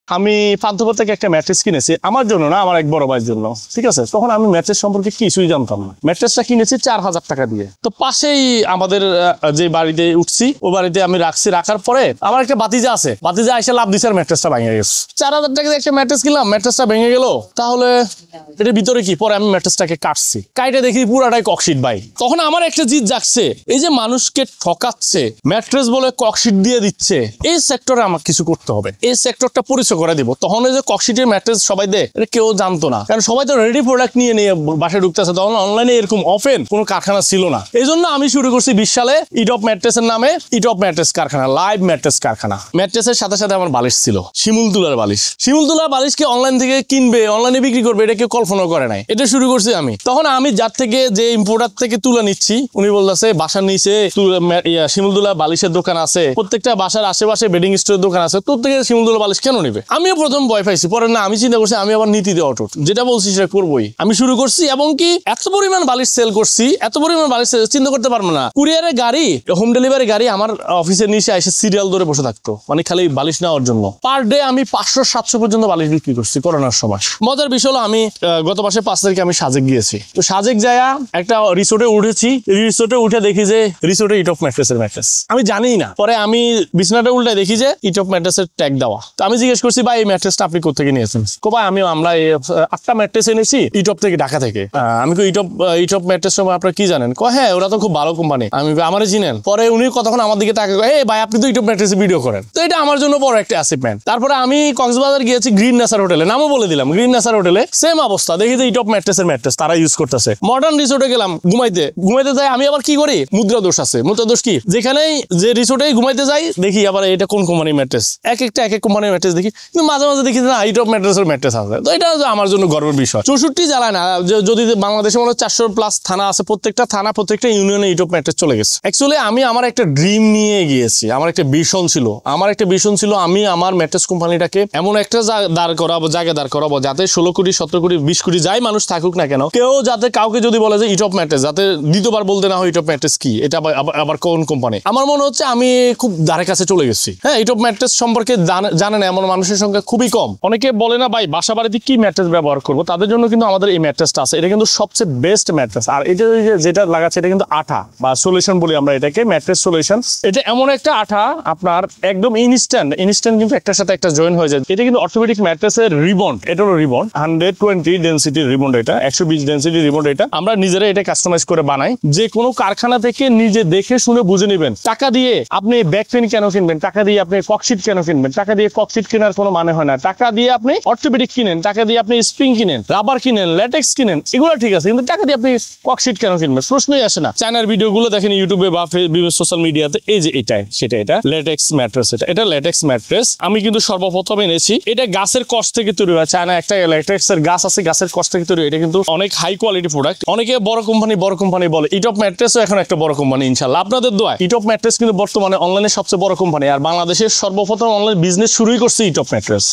আমি পান্থপথ থেকে একটা ম্যাট্রেস কিনেছি আমার জন্য না, আমার এক বড় ভাইয়ের জন্য। ঠিক আছে, তখন আমি ম্যাট্রেস সম্পর্কে কিছুই জানতাম না। ম্যাট্রেসটা কিনেছি 4000 টাকা দিয়ে। তো পাশেই আমাদের যে বাড়িতে উঠছি ও বাড়িতে আমি রাখার পরে আমার একটা বাতিজা আছে, বাতিজা এসে লাভ দিছে আর ম্যাট্রেসটা ভেঙে গেছে। 4000 টাকা দিয়ে একটা ম্যাট্রেস কিনলাম, ম্যাট্রেসটা ভেঙে গেল। তাহলে এটার ভিতরে কি? পরে আমি ম্যাট্রেসটাকে কাটছি, কাইটে দেখি পুরাটাই ককশিট ভাই। তখন আমার একটা জিদ জাগছে, এই যে মানুষকে ঠকাচ্ছে, ম্যাট্রেস বলে ককশিট দিয়ে দিচ্ছে, এই সেক্টরে আমার কিছু করতে হবে, এই সেক্টরটা পরিচয় করে দিব। তখন এই যে ককশিটের ম্যাট্রেস সবাই দেয়, এটা কেউ জানতো না, কারণ সবাই তো রেডি প্রোডাক্ট নিয়ে নিয়ে বাসায় ঢুকতেছে। তখন অনলাইনে এরকম অফেন কোনো কারখানা ছিল না। এই জন্য আমি শুরু করছি 20 সালে ইটপ ম্যাট্রেসের নামে, ইটপ ম্যাট্রেস কারখানা, লাইভ ম্যাট্রেস কারখানা। ম্যাট্রেসের সাথে সাথে আমার বালিশ ছিল, শিমুল তুলার বালিশ। শিমুল তুলার বালিশকে অনলাইন থেকে কিনবে, অনলাইনে বিক্রি করবে, এটা কেউ কল্পনা করে নাই। এটা শুরু করছি আমি। তখন আমি যার থেকে, যে ইম্পোর্টার থেকে তুলা নিচ্ছি, উনি বলতেছে বাসার নিচে শিমুল তুলা বালিশের দোকান আছে, প্রত্যেকটা বাসার আশেপাশে বেডিং স্টোরের দোকান আছে, তোর থেকে শিমুল তুলা বালিশ কেন নিবে? আমিও প্রথম ভয় পাইছি, পরে না, আমি চিন্তা করছি আমি আবার নীতি দিয়ে অটুট, যেটা বলছি সেটা করবোই। আমি শুরু করছি এবং কি এত পরিমাণ বালিশ সেল করছি, এত পরিমাণ বালিশ চিন্তা করতে পারবো না। কুরিয়ারের গাড়ি, হোম ডেলিভারি গাড়ি আমার অফিসের নিচে এসে সিরিয়াল ধরে বসে থাকতো, মানে খালি বালিশ নেওয়ার জন্য। পার ডে আমি 500-700 পর্যন্ত বালিশ বিক্রি করছি করোনার সময়। মজার বিষয় হলো, আমি গত মাসে 5 তারিখে আমি সাজেক গিয়েছি। তো সাজেক যায়া একটা রিসোর্টে উঠেছি, রিসোর্টে উঠে দেখি যে রিসোর্টে ইটপ ম্যাট্রেসের ম্যাট্রেস। আমি জানি না, পরে আমি বিছনাটা উল্টায় দেখি যে ইটপ ম্যাট্রেসের ট্যাগ দেওয়া। তো আমি জিজ্ঞেস করছি, ভাই এই ম্যাট্রেসটা আপনি কোথা থেকে নিয়েছেন? ভাই আমরা 8টা ম্যাট্রেস এনেছি ইটপ থেকে, ঢাকা থেকে। আমি ইটপ ম্যাট্রেস সময় আপনারা কি জানেন? হ্যাঁ, ওরা তো খুব ভালো কোম্পানি। আমি আমারে চিনেন? পরে উনি কতক্ষণ আমার দিকে তাকে, এই ভাই আপনি তো ইটপ ম্যাট্রেসে ভিডিও করেন। তো এটা আমার জন্য বড় একটা অ্যাচিভমেন্ট। তারপরে আমি কক্সবাজার গিয়েছি গ্রিন নেচার হোটেলে, নামও বলে দিলাম, গ্রিন নেচার হোটেলে সেম অবস্থা, দেখি যে ইটপ ম্যাট্রেসের ম্যাট্রেস তারা ইউজ করতেছে। মডার্ন রিসোর্টে গেলাম ঘুমাইতে যাই, আমি আবার কি করি, মুদ্রা দোষ আছে। মুদ্রা দোষ কি? যেখানেই যে রিসোর্টেই ঘুমাইতে যাই দেখি আবার এটা কোন কোম্পানির ম্যাট্রেস, এক এক কোম্পানির ম্যাট্রেস দেখি, কিন্তু মাঝে মাঝে দেখি না ইটপ ম্যাট্রেসের ম্যাট্রেস আছে। তো এটা আমার জন্য গর্বের বিষয়। 64 জেলায় না, যদি বাংলাদেশে মনে 400+ থানা আছে, প্রত্যেকটা থানা, প্রত্যেকটা ইউনিয়নে ইটপ ম্যাট্রেস চলে গেছে। অ্যাকচুয়ালি আমি আমার একটা ড্রিম নিয়ে গিয়েছি, আমার একটা ভিশন ছিল, আমি আমার ম্যাট্রেস কোম্পানিটাকে এমন একটা জায়গায় দাঁড় করাবো যাতে 16 কোটি 17 কোটি 20 কোটি যাই মানুষ থাকুক না কেন, কেউ যাতে কাউকে যদি বলে যে ইটপ ম্যাট্রেস, যাতে দ্বিতীয়বার বলতে না হয় ইটপ ম্যাট্রেস কি, এটা আবার কোন কোম্পানি। আমার মনে হচ্ছে আমি খুব ধারে কাছে চলে গেছি। হ্যাঁ, ইটপ ম্যাট্রেস সম্পর্কে জানে না এমন মানুষের সংখ্যা খুবই কম। অনেকে বলে না ভাই বাসা বাড়িতে কি ম্যাট্রেস ব্যবহার করবো, তাদের জন্য কিন্তু আমাদের এই ম্যাট্রেসটা আছে। এটা কিন্তু সবচেয়ে বেস্ট ম্যাট্রেস। আর এটা যেটা লাগাচ্ছে এটা কিন্তু আঠা বা সলিউশন বলি আমরা এটাকে, ম্যাট্রেস সলিউশন। এটা এমন একটা আঠা আপনার একদম ইনস্ট্যান্ট কিন্তু একটার সাথে একটা জয়েন হয়ে যায়। এটা কিন্তু অর্থোপেডিক ম্যাট্রেসের রিবন্ড, এটারও রিবন্ড 120 ডেনসিটির রিবন্ড, এটা 120 ডেনসিটির রিবন্ড। এটা আমরা নিজেরা এটা কাস্টমাইজ করে বানাই। যে কোনো কারখানা থেকে নিজে দেখে শুনে বুঝে নেবেন। টাকা দিয়ে আপনি ব্যাক পেন কেন কিনবেন? টাকা দিয়ে আপনি ককশিট কেন কিনবেন? টাকা দিয়ে ককশিট কেনার কোনো মানে হয় না। টাকা দিয়ে আপনি অর্থোপেডিক কিনেন, টাকা দিয়ে আপনি স্প্রিং কিনেন, রাবার কিনেন, ল্যাটেক্স কিনেন, এগুলো ঠিক আছে, কিন্তু টাকা দিয়ে আপনি ককশিট কেন কিনবেন? প্রশ্নই আসে না। চায়নার ভিডিওগুলো দেখেন ইউটিউবে বা বিভিন্ন সোশ্যাল মিডিয়াতে, এই যে এটা ল্যাটেক্স ম্যাট্রেস। এটা ল্যাটেক্স ম্যাট্রেস আমি কিন্তু সর্বপ্রথম এনেছি। এটা গাছের কষ থেকে তৈরি হয়। চায়না একটা ল্যাটেক্সের গাছ আছে, গাছের কষ থেকে তৈরি। এটা কিন্তু অনেক হাই কোয়ালিটি প্রোডাক্ট। অনেকে বড় কোম্পানি বলে, ইটপ ম্যাট্রেসও এখন একটা বড় কোম্পানি ইনশাআল্লাহ, আপনাদের দোয়া। ইটপ ম্যাট্রেস কিন্তু বর্তমানে অনলাইনে সবচেয়ে বড় কোম্পানি, আর বাংলাদেশের সর্বপ্রথম অনলাইন বিজনেস শুরুই করছে ইটপ ম্যাট্রেস।